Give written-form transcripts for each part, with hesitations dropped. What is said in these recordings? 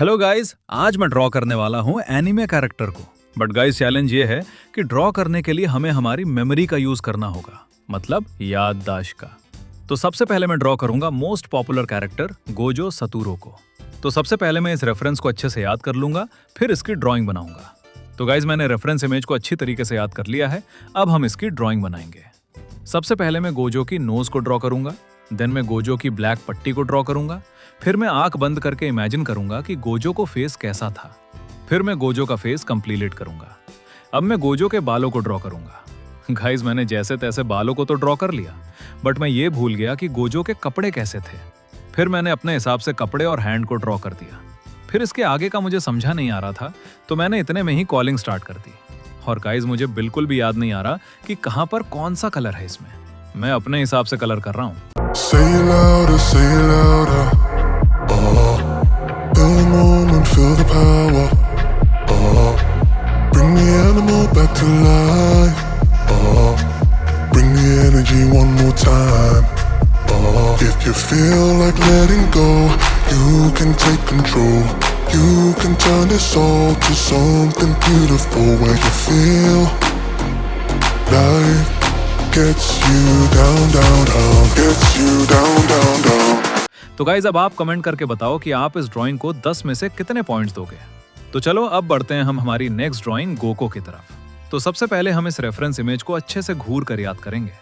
Hello guys, आज मैं draw करने वाला हूँ एनिमे कैरेक्टर को। बट गाइस चैलेंज ये है कि ड्रॉ करने के लिए हमें हमारी मेमोरी का यूज करना होगा, मतलब याददाश्त का। तो सबसे पहले मैं ड्रॉ करूंगा मोस्ट पॉपुलर कैरेक्टर गोजो सतूरो को। तो सबसे पहले मैं इस रेफरेंस को अच्छे से याद कर लूंगा, फिर इसकी ड्राइंग बनाऊंगा। तो गाइस मैंने रेफरेंस इमेज को अच्छी तरीके से याद कर लिया है। अब हम इसकी ड्राइंग बनाएंगे। सबसे पहले मैं गोजो की नोज को ड्रॉ करूंगा, देन मैं गोजो की ब्लैक पट्टी को ड्रॉ करूंगा, फिर मैं आंख बंद करके इमेजिन करूंगा कि गोजो को फेस कैसा था। फिर मैं गोजो का फेस कंप्लीट करूंगा। अब मैं गोजो के बालों को ड्रॉ करूंगा। गाइस मैंने जैसे तैसे बालों को तो ड्रॉ कर लिया, बट मैं ये भूल गया कि गोजो के कपड़े कैसे थे। फिर मैंने अपने हिसाब से कपड़े और हैंड को ड्रॉ कर दिया। फिर इसके आगे का मुझे समझा नहीं आ रहा था, तो मैंने इतने में ही कॉलिंग स्टार्ट कर दी। और गाइस मुझे बिल्कुल भी याद नहीं आ रहा कि कहाँ पर कौन सा कलर है इसमें। मैं अपने हिसाब से कलर कर रहा हूँ। Say it louder, say it louder. Oh, feel the moment, feel the power. Oh, bring the animal back to life. Oh, bring the energy one more time. Oh, if you feel like letting go, you can take control. You can turn this all to something beautiful where you feel life gets you down, down, down, gets you down, down, down. तो guys अब आप comment करके बताओ कि आप इस drawing को 10 में से कितने पॉइंट्स दोगे। तो चलो अब बढ़ते हैं हम हमारी नेक्स्ट ड्राइंग गोको की तरफ। तो सबसे पहले हम इस रेफरेंस इमेज को अच्छे से घूर कर याद करेंगे।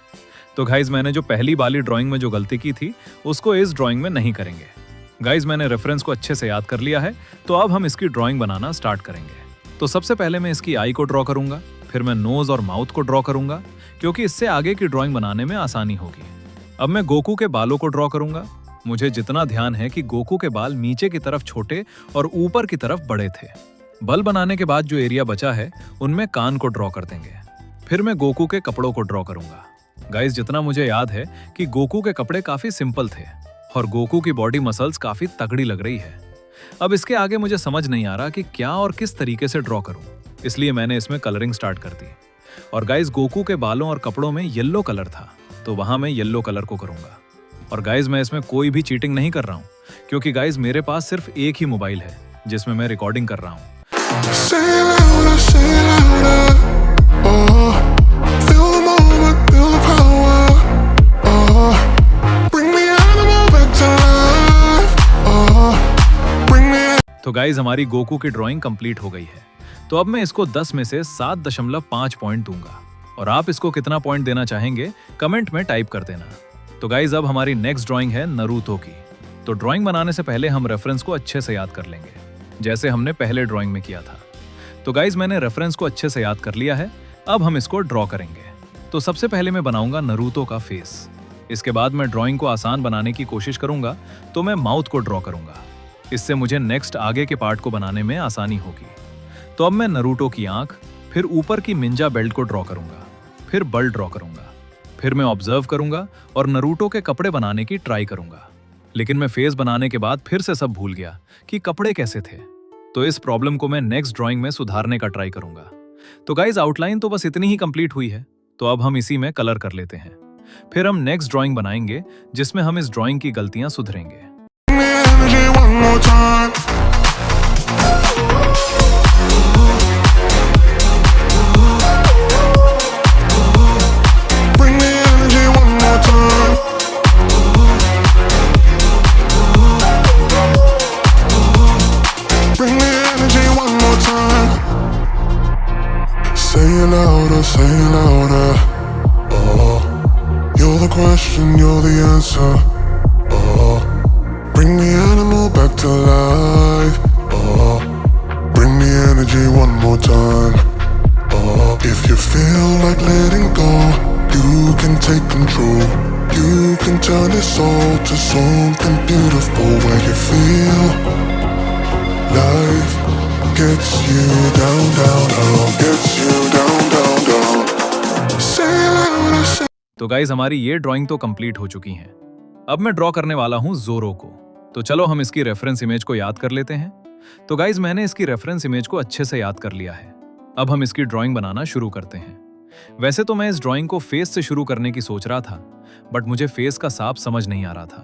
तो गाइज मैंने जो पहली वाली ड्राइंग में जो गलती की थी उसको इस ड्राइंग में नहीं करेंगे। गाइज मैंने रेफरेंस को अच्छे से याद कर लिया है, तो अब हम इसकी ड्राइंग बनाना स्टार्ट करेंगे। तो सबसे पहले मैं इसकी आई को ड्रॉ करूंगा, फिर मैं नोज और माउथ को ड्रॉ करूंगा, क्योंकि इससे आगे की ड्राइंग बनाने में आसानी होगी। अब मैं गोकू के बालों को ड्रॉ करूंगा। मुझे जितना ध्यान है कि गोकू के बाल नीचे की तरफ छोटे और ऊपर की तरफ बड़े थे। बल बनाने के बाद जो एरिया बचा है उनमें कान को ड्रॉ कर देंगे। फिर मैं गोकू के कपड़ों को ड्रॉ करूंगा। गाइस जितना मुझे याद है कि गोकू के कपड़े काफी सिंपल थे और गोकू की बॉडी मसल्स काफी तगड़ी लग रही है। अब इसके आगे मुझे समझ नहीं आ रहा कि क्या और किस तरीके से ड्रॉ करूं, इसलिए मैंने इसमें कलरिंग स्टार्ट कर दी। और गाइस गोकू के बालों और कपड़ों में येलो कलर था, तो वहां मैं येलो कलर को करूंगा। और गाइस मैं इसमें कोई भी चीटिंग नहीं कर रहा हूं, क्योंकि गाइस मेरे पास सिर्फ एक ही मोबाइल है जिसमें मैं रिकॉर्डिंग कर रहा हूं। Say it louder, say it louder. Oh, feel the moment, feel the power. Oh, bring the animal back to life. Oh, bring the. तो गाइस हमारी गोकू की ड्राइंग कंप्लीट हो गई है। तो अब मैं इसको 10 में से 7.5 पॉइंट दूंगा। और आप इसको कितना पॉइंट देना चाहेंगे कमेंट में टाइप कर देना। तो गाइज अब हमारी नेक्स्ट ड्राइंग है नरूतो की। तो ड्राइंग बनाने से पहले हम रेफरेंस को अच्छे से याद कर लेंगे, जैसे हमने पहले ड्राइंग में किया था। तो गाइज मैंने रेफरेंस को अच्छे से याद कर लिया है। अब हम इसको ड्रॉ करेंगे। तो सबसे पहले मैं बनाऊंगा नरूतो का फेस। इसके बाद मैं ड्राइंग को आसान बनाने की कोशिश करूंगा, तो मैं माउथ को ड्रॉ करूंगा। इससे मुझे नेक्स्ट आगे के पार्ट को बनाने में आसानी होगी। तो अब मैं नरूटो की आंख, फिर ऊपर की निंजा बेल्ट को ड्रॉ करूंगा, फिर बल ड्रॉ करूंगा, फिर मैं ऑब्जर्व करूंगा और नरूटो के कपड़े बनाने की ट्राई करूंगा। लेकिन मैं फेस बनाने के बाद फिर से सब भूल गया कि कपड़े कैसे थे। तो इस प्रॉब्लम को मैं नेक्स्ट ड्राइंग में सुधारने का ट्राई करूंगा। तो गाइज आउटलाइन तो बस इतनी ही कंप्लीट हुई है, तो अब हम इसी में कलर कर लेते हैं। फिर हम नेक्स्ट ड्राइंग बनाएंगे जिसमें हम इस ड्राइंग की गलतियां सुधरेंगे। Bring the energy one more time. Bring the energy one more time. Bring the energy one more time. Say it louder, say it louder. Oh, you're the question, you're the answer. Oh, bring the animal back to life. Oh, bring the energy one more time. Oh, if you feel like letting go, you can take control. You can turn this all to something beautiful where you feel life gets you down, down, down, gets you down, down, down. Say it louder, say. तो guys हमारी ये drawing तो complete हो चुकी है। अब मैं draw करने वाला हूं जोरो को। तो चलो हम इसकी रेफरेंस इमेज को याद कर लेते हैं। तो गाइज मैंने इसकी रेफरेंस इमेज को अच्छे से याद कर लिया है। अब हम इसकी ड्राइंग बनाना शुरू करते हैं। वैसे तो मैं इस ड्राइंग को फेस से शुरू करने की सोच रहा था, बट मुझे फेस का साफ समझ नहीं आ रहा था।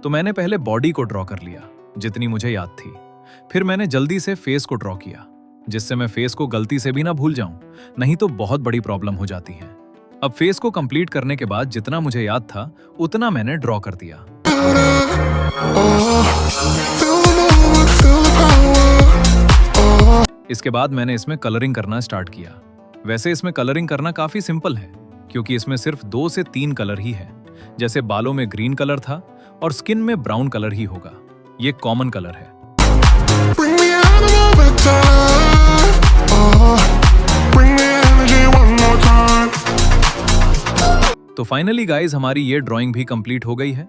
तो मैंने पहले बॉडी को ड्रॉ कर लिया जितनी मुझे याद थी। फिर मैंने जल्दी से फेस को ड्रॉ किया, जिससे मैं फेस को गलती से भी ना भूल जाऊं, नहीं तो बहुत बड़ी प्रॉब्लम हो जाती है। अब फेस को कंप्लीट करने के बाद जितना मुझे याद था उतना मैंने ड्रॉ कर दिया। Feel the moment, feel the power. इसके बाद मैंने इसमें कलरिंग करना स्टार्ट किया। वैसे इसमें कलरिंग करना काफी सिंपल है, क्योंकि इसमें सिर्फ 2 से 3 कलर ही है। जैसे बालों में ग्रीन कलर था और स्किन में ब्राउन कलर ही होगा। ये कॉमन कलर है। Bring the animal back to life. Bring the energy one more time. तो फाइनली गाइज हमारी ये ड्राइंग भी कंप्लीट हो गई है।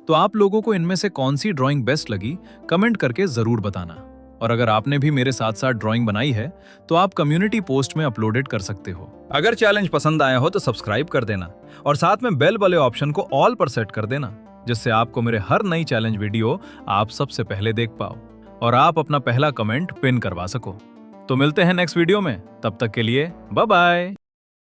तो आप लोगों को इनमें से कौन सी ड्राइंग बेस्ट लगी कमेंट करके जरूर बताना। और अगर आपने भी मेरे साथ साथ ड्राइंग बनाई है तो आप कम्युनिटी पोस्ट में अपलोडेड कर सकते हो। अगर चैलेंज पसंद आया हो तो सब्सक्राइब कर देना और साथ में बेल वाले ऑप्शन को ऑल पर सेट कर देना, जिससे आपको मेरे हर नई चैलेंज वीडियो आप सबसे पहले देख पाओ और आप अपना पहला कमेंट पिन करवा सको। तो मिलते हैं नेक्स्ट वीडियो में, तब तक के लिए बाय बाय।